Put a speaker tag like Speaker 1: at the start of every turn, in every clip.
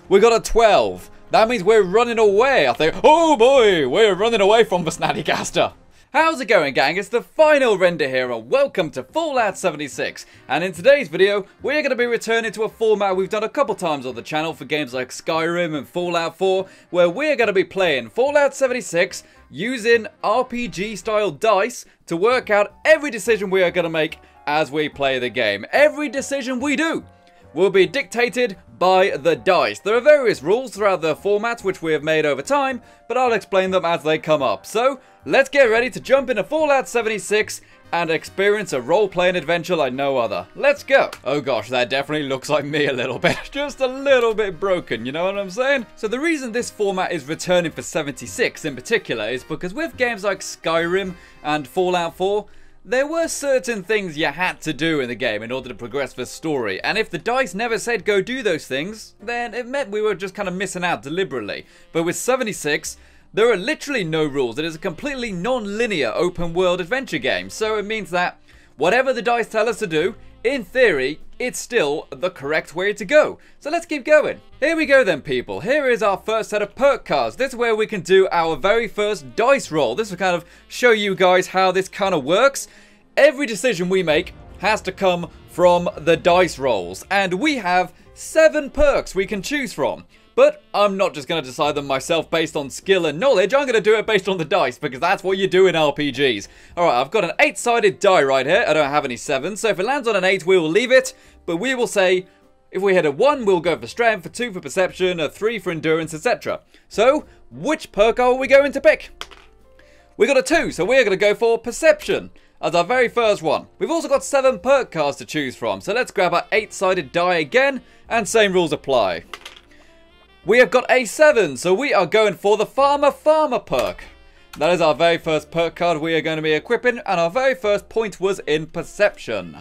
Speaker 1: We got a 12. That means we're running away, I think. Oh boy, we're running away from the Snapcaster. How's it going, gang? It's the final render here, and welcome to Fallout 76. And in today's video, we're going to be returning to a format we've done a couple times on the channel for games like Skyrim and Fallout 4, where we're going to be playing Fallout 76 using RPG-style dice to work out every decision we are going to make as we play the game. Every decision we do will be dictated by the dice. There are various rules throughout the formats which we have made over time, but I'll explain them as they come up. So, let's get ready to jump into Fallout 76 and experience a role-playing adventure like no other. Let's go! Oh gosh, that definitely looks like me a little bit. Just a little bit broken, you know what I'm saying? So the reason this format is returning for 76 in particular is because with games like Skyrim and Fallout 4, there were certain things you had to do in the game in order to progress the story, and if the dice never said go do those things, then it meant we were just kind of missing out deliberately. But with 76, there are literally no rules. It is a completely non-linear open world adventure game, so it means that whatever the dice tell us to do, in theory, it's still the correct way to go. So let's keep going. Here we go then, people. Here is our first set of perk cards. This is where we can do our very first dice roll. This will kind of show you guys how this kind of works. Every decision we make has to come from the dice rolls, and we have 7 perks we can choose from. But I'm not just going to decide them myself based on skill and knowledge. I'm going to do it based on the dice, because that's what you do in RPGs. Alright, I've got an 8-sided die right here. I don't have any 7s, so if it lands on an 8, we will leave it. But we will say, if we hit a 1, we'll go for strength, a 2 for perception, a 3 for endurance, etc. So, which perk are we going to pick? We got a 2, so we're going to go for perception as our very first one. We've also got 7 perk cards to choose from, so let's grab our 8-sided die again, and same rules apply. We have got a 7, so we are going for the Farmer perk. That is our very first perk card we are going to be equipping, and our very first point was in perception.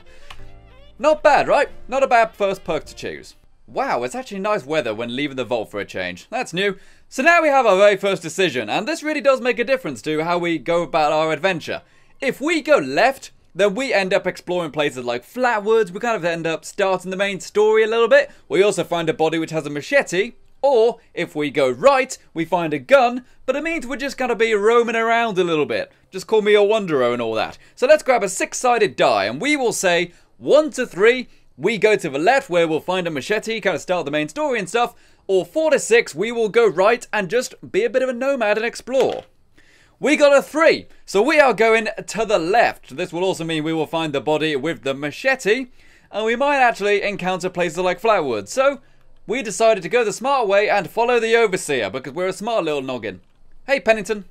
Speaker 1: Not bad, right? Not a bad first perk to choose. Wow, it's actually nice weather when leaving the vault for a change. That's new. So now we have our very first decision, and this really does make a difference to how we go about our adventure. If we go left, then we end up exploring places like Flatwoods. We kind of end up starting the main story a little bit. We also find a body which has a machete. Or, if we go right, we find a gun, but it means we're just going to be roaming around a little bit. Just call me a wanderer and all that. So let's grab a 6-sided die, and we will say 1 to 3, we go to the left where we'll find a machete, kind of start the main story and stuff. Or 4 to 6, we will go right and just be a bit of a nomad and explore. We got a 3, so we are going to the left. This will also mean we will find the body with the machete, and we might actually encounter places like Flatwoods. So we decided to go the smart way and follow the Overseer, because we're a smart little noggin. Hey, Pennington.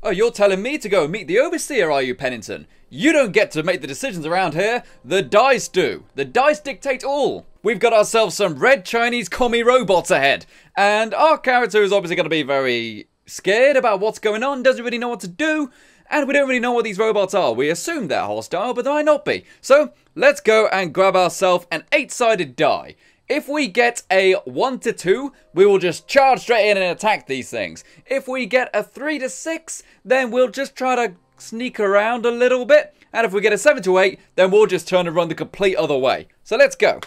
Speaker 1: Oh, you're telling me to go meet the Overseer, are you, Pennington? You don't get to make the decisions around here. The dice do. The dice dictate all. We've got ourselves some red Chinese commie robots ahead, and our character is obviously going to be very scared about what's going on, doesn't really know what to do, and we don't really know what these robots are. We assume they're hostile, but they might not be. So, let's go and grab ourselves an 8-sided die. If we get a 1 to 2, we will just charge straight in and attack these things. If we get a 3 to 6, then we'll just try to sneak around a little bit. And if we get a 7 to 8, then we'll just turn and run the complete other way. So let's go.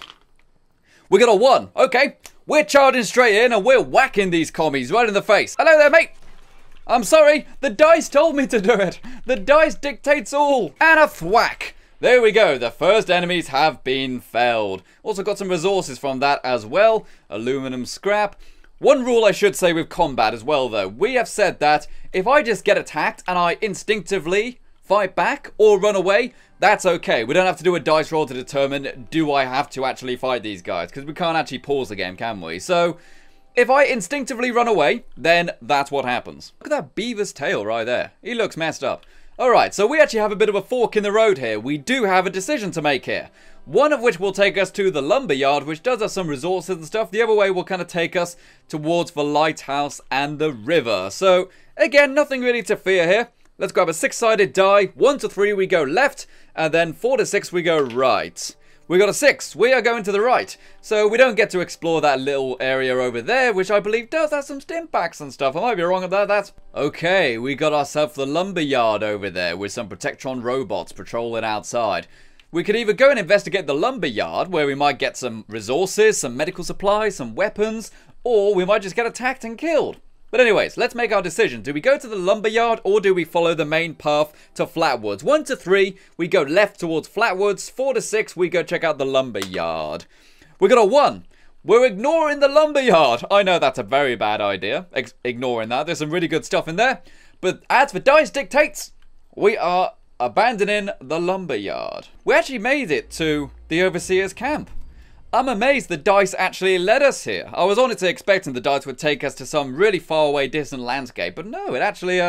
Speaker 1: We got a 1. Okay, we're charging straight in and we're whacking these commies right in the face. Hello there, mate. I'm sorry, the dice told me to do it. The dice dictates all. And a thwack. There we go, the first enemies have been felled. Also got some resources from that as well. Aluminum scrap. One rule I should say with combat as well though. We have said that if I just get attacked and I instinctively fight back or run away, that's okay. We don't have to do a dice roll to determine, do I have to actually fight these guys? Because we can't actually pause the game, can we? So, if I instinctively run away, then that's what happens. Look at that beaver's tail right there. He looks messed up. Alright, so we actually have a bit of a fork in the road here. We do have a decision to make here. One of which will take us to the lumberyard, which does have some resources and stuff. The other way will kind of take us towards the lighthouse and the river. So, again, nothing really to fear here. Let's grab a 6-sided die. 1 to 3 we go left, and then 4 to 6 we go right. We got a 6. We are going to the right. So we don't get to explore that little area over there, which I believe does have some stim packs and stuff. I might be wrong about that. Okay, we got ourselves the lumberyard over there with some Protectron robots patrolling outside. We could either go and investigate the lumber yard, where we might get some resources, some medical supplies, some weapons, or we might just get attacked and killed. But anyways, let's make our decision. Do we go to the lumber yard or do we follow the main path to Flatwoods? 1 to 3, we go left towards Flatwoods. 4 to 6, we go check out the lumber yard. We got a 1. We're ignoring the lumber yard. I know that's a very bad idea, ignoring that. There's some really good stuff in there. But as for dice dictates, we are abandoning the lumber yard. We actually made it to the Overseer's camp. I'm amazed the dice actually led us here. I was honestly expecting the dice would take us to some really far away distant landscape, but no, it actually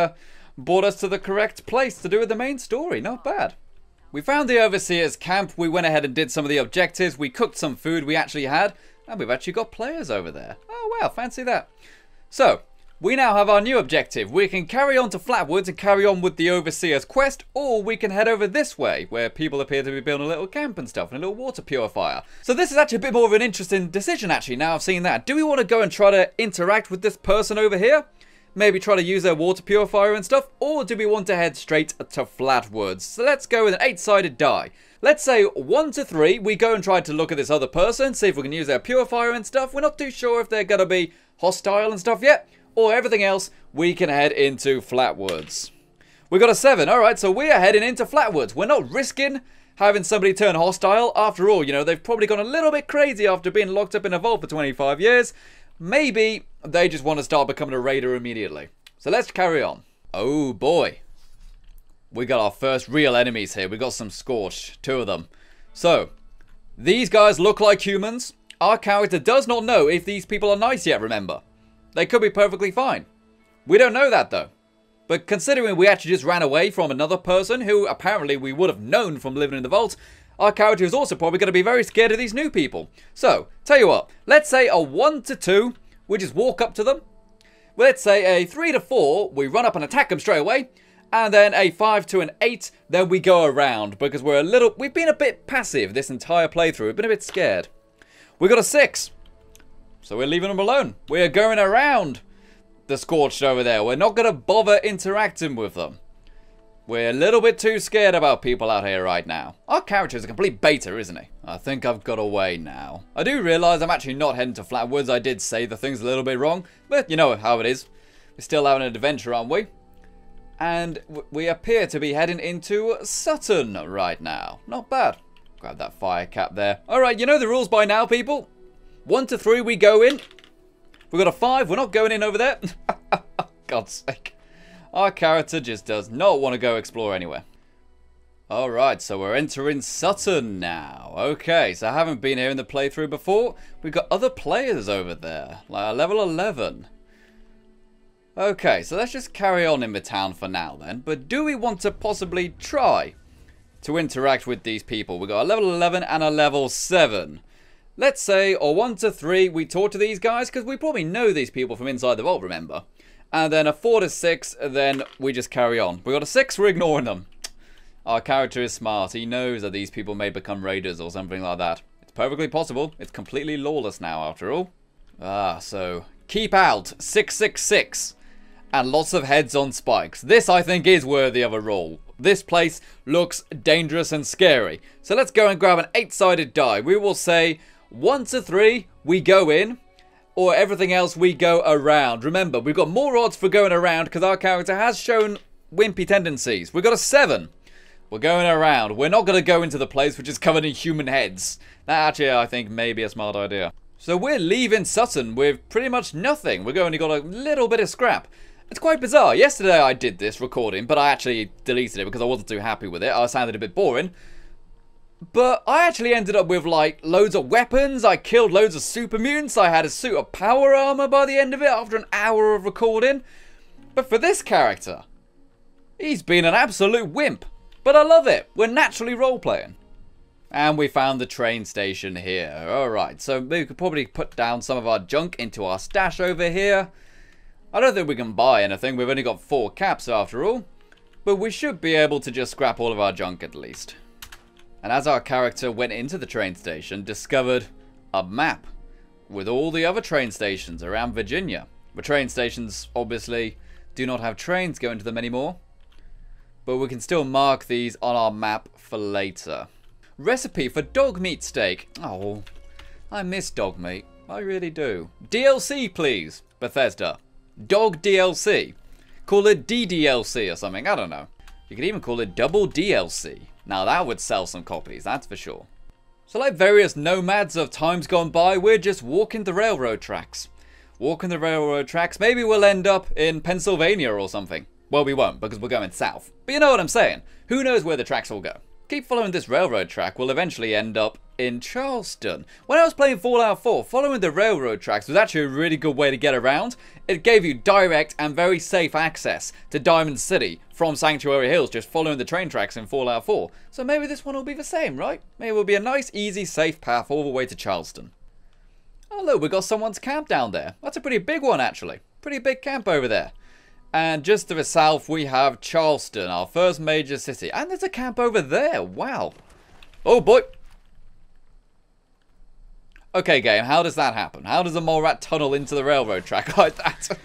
Speaker 1: brought us to the correct place to do with the main story. Not bad. We found the Overseer's camp, we went ahead and did some of the objectives, we cooked some food we actually had, and we've actually got players over there. Oh wow, fancy that. So, we now have our new objective. We can carry on to Flatwoods and carry on with the Overseer's quest, or we can head over this way, where people appear to be building a little camp and stuff, and a little water purifier. So this is actually a bit more of an interesting decision, actually, now I've seen that. Do we want to go and try to interact with this person over here? Maybe try to use their water purifier and stuff? Or do we want to head straight to Flatwoods? So let's go with an 8-sided die. Let's say 1 to 3, we go and try to look at this other person, see if we can use their purifier and stuff. We're not too sure if they're going to be hostile and stuff yet. Or everything else, we can head into Flatwoods. We got a 7. Alright, so we are heading into Flatwoods. We're not risking having somebody turn hostile. After all, you know, they've probably gone a little bit crazy after being locked up in a vault for 25 years. Maybe they just want to start becoming a raider immediately. So let's carry on. Oh boy. We got our first real enemies here. We got some Scorched, 2 of them. So, these guys look like humans. Our character does not know if these people are nice yet, remember. They could be perfectly fine. We don't know that though. But considering we actually just ran away from another person who apparently we would have known from living in the vault, our character is also probably going to be very scared of these new people. So, tell you what, let's say a 1 to 2, we just walk up to them. Let's say a 3 to 4, we run up and attack them straight away. And then a 5 to an 8, then we go around because we've been a bit passive this entire playthrough. We've been a bit scared. We got a 6. So we're leaving them alone. We're going around the Scorched over there. We're not going to bother interacting with them. We're a little bit too scared about people out here right now. Our character is a complete beta, isn't he? I think I've got away now. I do realise I'm actually not heading to Flatwoods. I did say the thing's a little bit wrong. But you know how it is. We're still having an adventure, aren't we? And we appear to be heading into Sutton right now. Not bad. Grab that fire cap there. Alright, you know the rules by now, people. 1 to 3, we go in. We got a 5, we're not going in over there. God's sake. Our character just does not want to go explore anywhere. Alright, so we're entering Sutton now. Okay, so I haven't been here in the playthrough before. We've got other players over there. Like level 11. Okay, so let's just carry on in the town for now then. But do we want to possibly try to interact with these people? We got a level 11 and a level 7. Let's say, or 1 to 3, we talk to these guys, because we probably know these people from inside the vault, remember? And then a 4 to 6, then we just carry on. We got a 6, we're ignoring them. Our character is smart. He knows that these people may become raiders or something like that. It's perfectly possible. It's completely lawless now, after all. So, keep out, 666. And lots of heads on spikes. This, I think, is worthy of a roll. This place looks dangerous and scary. So let's go and grab an 8-sided die. We will say 1 to 3, we go in, or everything else we go around. Remember, we've got more odds for going around because our character has shown wimpy tendencies. We've got a 7. We're going around. We're not going to go into the place which is covered in human heads. That actually, I think, may be a smart idea. So we're leaving Sutton with pretty much nothing. We've only got a little bit of scrap. It's quite bizarre. Yesterday I did this recording, but I actually deleted it because I wasn't too happy with it. I sounded a bit boring. But I actually ended up with, like, loads of weapons. I killed loads of super mutants. I had a suit of power armor by the end of it after an hour of recording. But for this character, he's been an absolute wimp. But I love it. We're naturally role-playing. And we found the train station here. Alright, so we could probably put down some of our junk into our stash over here. I don't think we can buy anything. We've only got 4 caps after all. But we should be able to just scrap all of our junk at least. And as our character went into the train station, discovered a map with all the other train stations around Virginia. The train stations, obviously, do not have trains going to them anymore. But we can still mark these on our map for later. Recipe for dog meat steak. Oh, I miss dog meat. I really do. DLC, please, Bethesda. Dog DLC. Call it DDLC or something. I don't know. You could even call it double DLC. Now that would sell some copies, that's for sure. So like various nomads of times gone by, we're just walking the railroad tracks. Walking the railroad tracks. Maybe we'll end up in Pennsylvania or something. Well, we won't, because we're going south. But you know what I'm saying. Who knows where the tracks will go? Keep following this railroad track, we'll eventually end up in Charleston. When I was playing Fallout 4, following the railroad tracks was actually a really good way to get around. It gave you direct and very safe access to Diamond City from Sanctuary Hills, just following the train tracks in Fallout 4. So maybe this one will be the same, right? Maybe it will be a nice, easy, safe path all the way to Charleston. Oh look, we got someone's camp down there. That's a pretty big one, actually. Pretty big camp over there. And just to the south, we have Charleston, our first major city. And there's a camp over there. Wow. Oh, boy. Okay, game, how does that happen? How does a mole rat tunnel into the railroad track like that?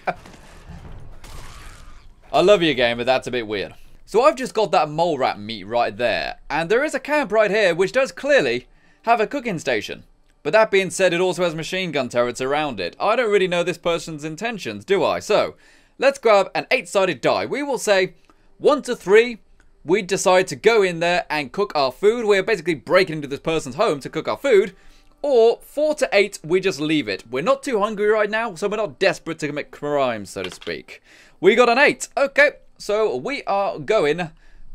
Speaker 1: I love you, game, but that's a bit weird. So I've just got that mole rat meat right there. And there is a camp right here, which does clearly have a cooking station. But that being said, it also has machine gun turrets around it. I don't really know this person's intentions, do I? So let's grab an 8-sided die. We will say 1 to 3, we decide to go in there and cook our food. We're basically breaking into this person's home to cook our food. Or 4 to 8, we just leave it. We're not too hungry right now, so we're not desperate to commit crimes, so to speak. We got an 8. Okay, so we are going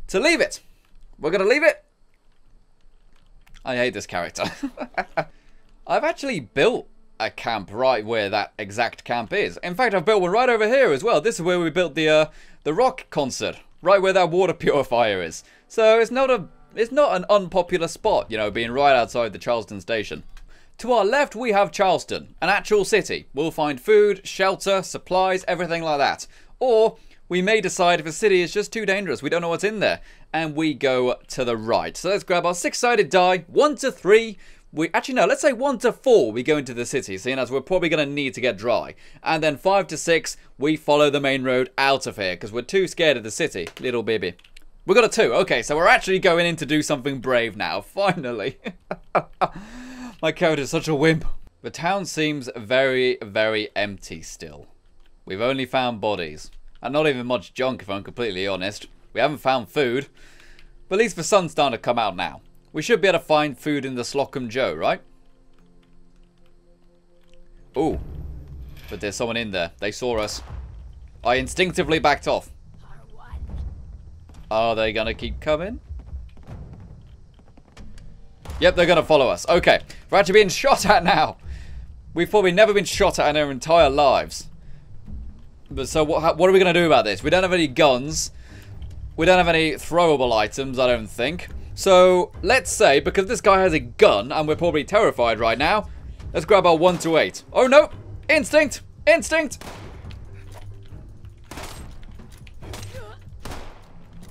Speaker 1: to leave it. We're going to leave it. I hate this character. I've actually built a camp right where that exact camp is. In fact, I've built one right over here as well. This is where we built the rock concert, right where that water purifier is. So it's not an unpopular spot, you know, being right outside the Charleston station. To our left, we have Charleston, an actual city. We'll find food, shelter, supplies, everything like that. Or we may decide if a city is just too dangerous, we don't know what's in there, and we go to the right. So let's grab our 6-sided die, 1 to 3. Actually, no, let's say 1 to 4, we go into the city, seeing as we're probably going to need to get dry. And then 5 to 6, we follow the main road out of here, because we're too scared of the city, little baby. We got a 2. Okay, so we're actually going in to do something brave now, finally. My character's such a wimp. The town seems very, very empty still. We've only found bodies. And not even much junk, if I'm completely honest. We haven't found food. But at least the sun's starting to come out now. We should be able to find food in the Slocum Joe, right? Ooh. But there's someone in there. They saw us. I instinctively backed off. Are they going to keep coming? Yep, they're going to follow us. Okay. We're actually being shot at now. We've probably never been shot at in our entire lives. But so what are we going to do about this? We don't have any guns. We don't have any throwable items, I don't think. So, let's say, because this guy has a gun, and we're probably terrified right now, let's grab our 1 to 8. Oh, no! Instinct! Instinct!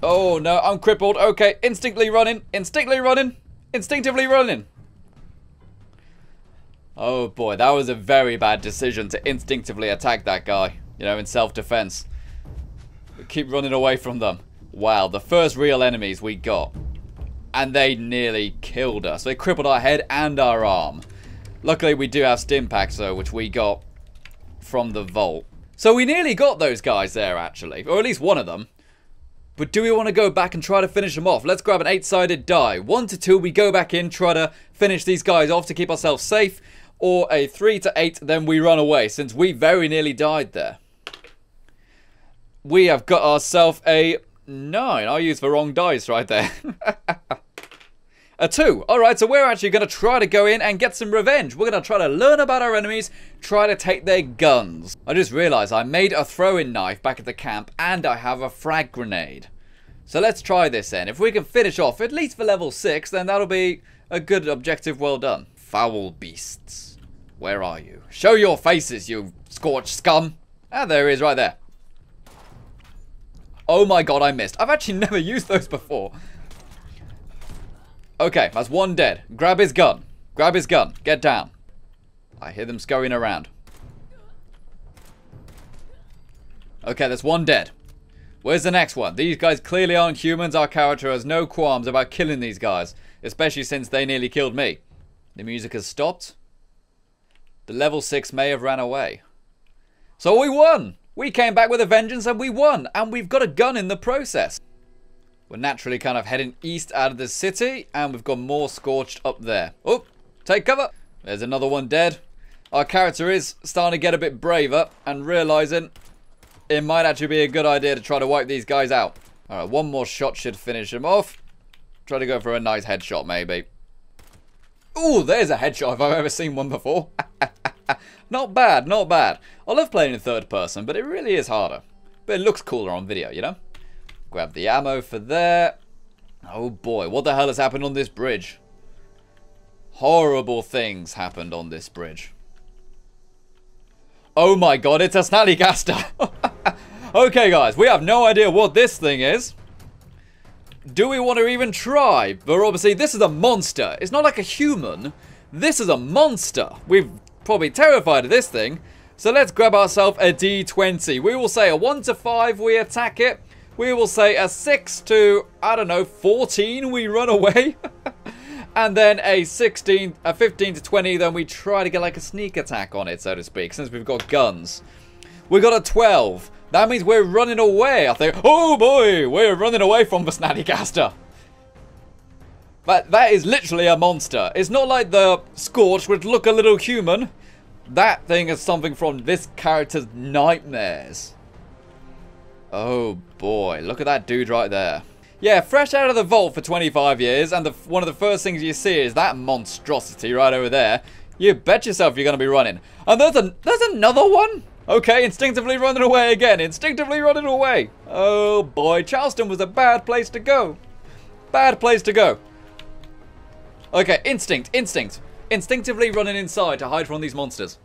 Speaker 1: Oh, no, I'm crippled. Okay, instinctively running. Instinctively running. Instinctively running. Oh, boy, that was a very bad decision to instinctively attack that guy, you know, in self-defense. Keep running away from them. Wow, the first real enemies we got. And they nearly killed us. They crippled our head and our arm. Luckily, we do have stim packs, though, which we got from the vault. So we nearly got those guys there, actually. Or at least one of them. But do we want to go back and try to finish them off? Let's grab an 8-sided die. 1 to 2, we go back in, try to finish these guys off to keep ourselves safe. Or a 3 to 8, then we run away, since we very nearly died there. We have got ourselves a 9. I used the wrong dice right there. A 2. Alright, so we're actually going to try to go in and get some revenge. We're going to try to learn about our enemies, try to take their guns. I just realised I made a throwing knife back at the camp, and I have a frag grenade. So let's try this then. If we can finish off at least for level 6, then that'll be a good objective well done. Foul beasts. Where are you? Show your faces, you scorched scum. Ah, there he is right there. Oh my god, I missed. I've actually never used those before. Okay, that's 1 dead. Grab his gun. Grab his gun. Get down. I hear them scurrying around. Okay, that's 1 dead. Where's the next one? These guys clearly aren't humans. Our character has no qualms about killing these guys. especially since they nearly killed me. The music has stopped. The level 6 may have ran away. So we won! We came back with a vengeance and we won! And we've got a gun in the process. We're naturally kind of heading east out of the city, and we've got more scorched up there. Oh, take cover! There's another one dead. Our character is starting to get a bit braver and realising it might actually be a good idea to try to wipe these guys out. Alright, one more shot should finish him off. Try to go for a nice headshot, maybe. Ooh, there's a headshot if I've ever seen one before. Not bad, not bad. I love playing in third person, but it really is harder. But it looks cooler on video, you know? Grab the ammo for there. Oh boy, what the hell has happened on this bridge? Horrible things happened on this bridge. Oh my god, it's a Snallygaster. Okay guys, we have no idea what this thing is. Do we want to even try? But obviously this is a monster. It's not like a human. This is a monster. We're probably terrified of this thing. So let's grab ourselves a D20. We will say a 1 to 5 we attack it. We will say a 6 to, I don't know, 14 we run away. And then a 15 to 20, then we try to get like a sneak attack on it, so to speak, since we've got guns. We got a 12. That means we're running away, I think. Oh boy, we're running away from the Snallygaster. But that is literally a monster. It's not like the Scorch would look a little human. That thing is something from this character's nightmares. Oh boy, look at that dude right there. Yeah, fresh out of the vault for 25 years, and one of the first things you see is that monstrosity right over there. You bet yourself you're going to be running. And there's another one? Okay, instinctively running away again. Instinctively running away. Oh boy, Charleston was a bad place to go. Bad place to go. Okay, instinct. Instinctively running inside to hide from these monsters.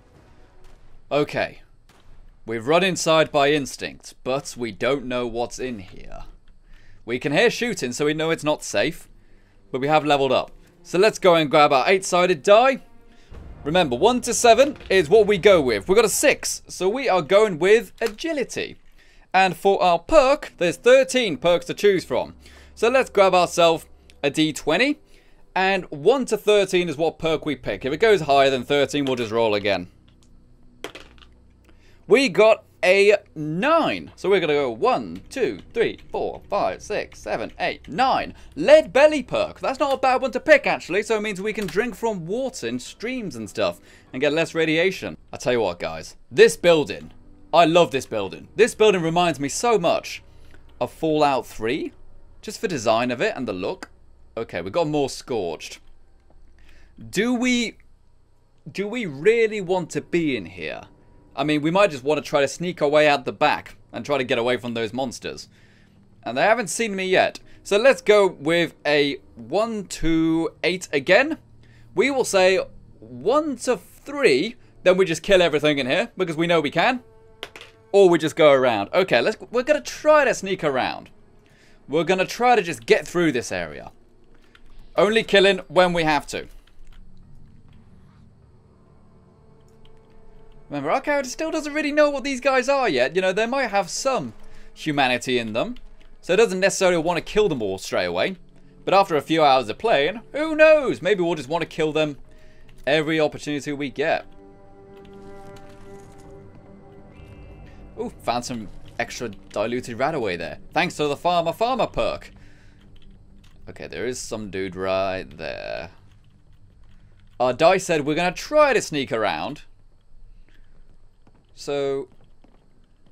Speaker 1: Okay. We've run inside by instinct, but we don't know what's in here. We can hear shooting, so we know it's not safe. But we have leveled up. So let's go and grab our 8-sided die. Remember, 1 to 7 is what we go with. We've got a 6, so we are going with agility. And for our perk, there's 13 perks to choose from. So let's grab ourselves a D20. And 1 to 13 is what perk we pick. If it goes higher than 13, we'll just roll again. We got a 9. So we're going to go 1, 2, 3, 4, 5, 6, 7, 8, 9. Lead belly perk. That's not a bad one to pick, actually. So it means we can drink from water in streams and stuff and get less radiation. I tell you what, guys. This building. I love this building. This building reminds me so much of Fallout 3. Just for design of it and the look. Okay, we got more scorched. Do we really want to be in here? I mean, we might just want to try to sneak our way out the back and try to get away from those monsters. And they haven't seen me yet. So let's go with a 1 to 8 again. We will say 1 to 3. Then we just kill everything in here because we know we can. Or we just go around. Okay, we're going to try to sneak around. We're going to try to just get through this area. Only killing when we have to. Remember, our character still doesn't really know what these guys are yet. You know, they might have some humanity in them. So it doesn't necessarily want to kill them all straight away. But after a few hours of playing, who knows? Maybe we'll just want to kill them every opportunity we get. Ooh, found some extra diluted radaway there. Thanks to the farmer perk. Okay, there is some dude right there. Our die said we're going to try to sneak around. So,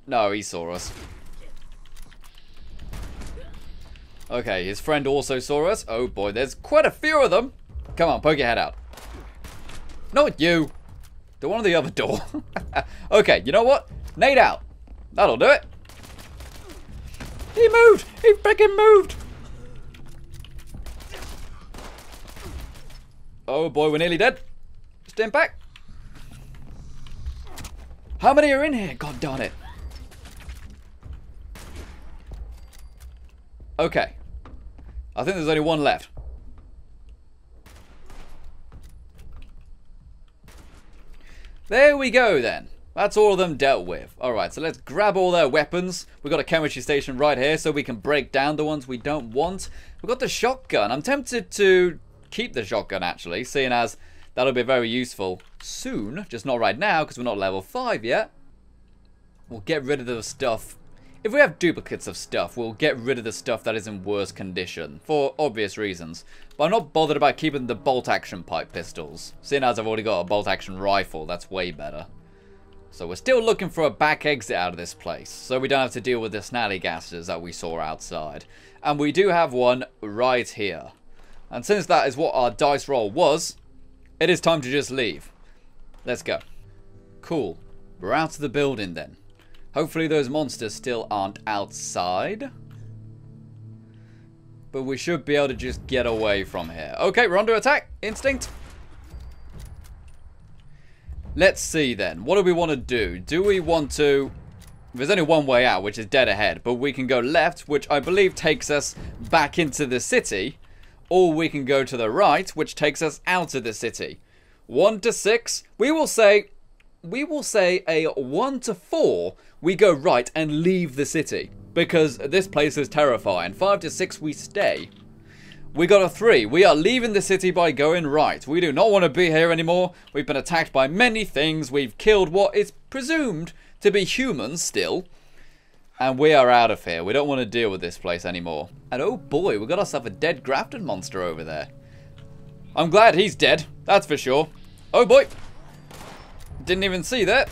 Speaker 1: no, he saw us. Okay, his friend also saw us. Oh boy, there's quite a few of them. Come on, poke your head out. Not you. The one on the other door. Okay, you know what? Nade out. That'll do it. He moved. He freaking moved. Oh boy, we're nearly dead. Stand back. How many are in here? God darn it. Okay. I think there's only one left. There we go then. That's all of them dealt with. Alright, so let's grab all their weapons. We've got a chemistry station right here so we can break down the ones we don't want. We've got the shotgun. I'm tempted to keep the shotgun, actually, seeing as that'll be very useful soon. Just not right now, because we're not level 5 yet. We'll get rid of the stuff. If we have duplicates of stuff, we'll get rid of the stuff that is in worse condition, for obvious reasons. But I'm not bothered about keeping the bolt-action pipe pistols, seeing as I've already got a bolt-action rifle. That's way better. So we're still looking for a back exit out of this place, so we don't have to deal with the snallygases that we saw outside. And we do have one right here. And since that is what our dice roll was, it is time to just leave. Let's go. Cool. We're out of the building then. Hopefully those monsters still aren't outside. But we should be able to just get away from here. Okay, we're under attack. Instinct. Let's see then. What do we want to do? Do we want to... There's only one way out, which is dead ahead. But we can go left, which I believe takes us back into the city. Or we can go to the right, which takes us out of the city. 1 to 6. We will say a 1 to 4. We go right and leave the city. Because this place is terrifying. 5 to 6, we stay. We got a 3. We are leaving the city by going right. We do not want to be here anymore. We've been attacked by many things. We've killed what is presumed to be humans still. And we are out of here. We don't want to deal with this place anymore. And oh boy, we got ourselves a dead grafted monster over there. I'm glad he's dead. That's for sure. Oh boy. Didn't even see that.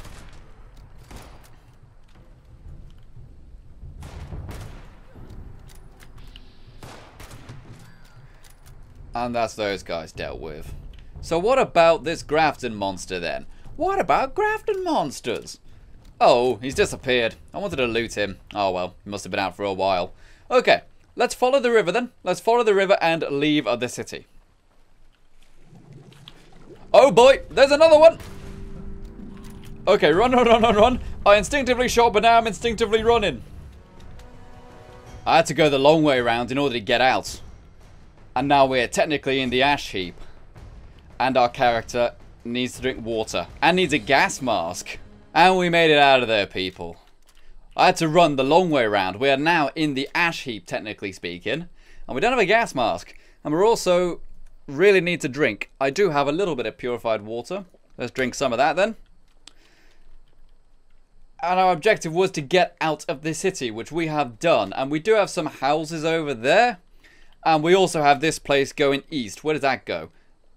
Speaker 1: And that's those guys dealt with. So what about this Grafton monster then? What about Grafton monsters? Oh, he's disappeared. I wanted to loot him. Oh well, he must have been out for a while. Okay, let's follow the river then. Let's follow the river and leave the city. Oh boy, there's another one. Okay, run, run, run, run, run. I instinctively shot, but now I'm instinctively running. I had to go the long way around in order to get out. And now we're technically in the ash heap. And our character needs to drink water. And needs a gas mask. And we made it out of there, people. I had to run the long way around. We are now in the ash heap, technically speaking. And we don't have a gas mask. And we're also really need to drink. I do have a little bit of purified water. Let's drink some of that then. And our objective was to get out of the city, which we have done. And we do have some houses over there. And we also have this place going east. Where does that go?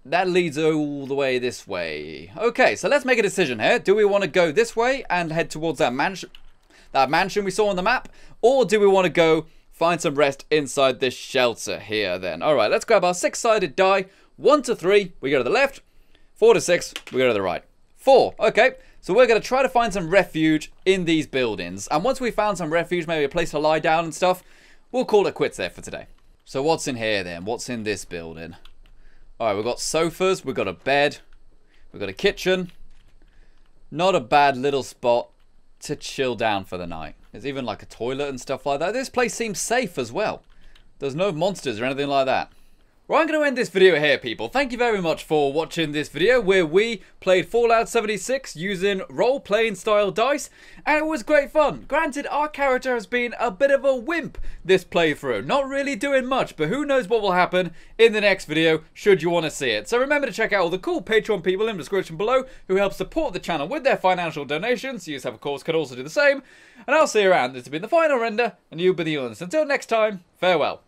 Speaker 1: That leads all the way this way. Okay, so let's make a decision here. Do we want to go this way and head towards that mansion we saw on the map? Or do we want to go find some rest inside this shelter here then? Alright, let's grab our 6-sided die. 1 to 3, we go to the left. 4 to 6, we go to the right. 4, okay. So we're going to try to find some refuge in these buildings. And once we found some refuge, maybe a place to lie down and stuff, we'll call it quits there for today. So what's in here then? What's in this building? Alright, we've got sofas, we've got a bed, we've got a kitchen. Not a bad little spot to chill down for the night. There's even like a toilet and stuff like that. This place seems safe as well. There's no monsters or anything like that. Well, I'm going to end this video here, people. Thank you very much for watching this video where we played Fallout 76 using role-playing style dice, and it was great fun. Granted, our character has been a bit of a wimp this playthrough, not really doing much, but who knows what will happen in the next video should you want to see it. So remember to check out all the cool Patreon people in the description below who help support the channel with their financial donations. You, of course, could also do the same, and I'll see you around. This has been the final render, and you've been the honest. Until next time, farewell.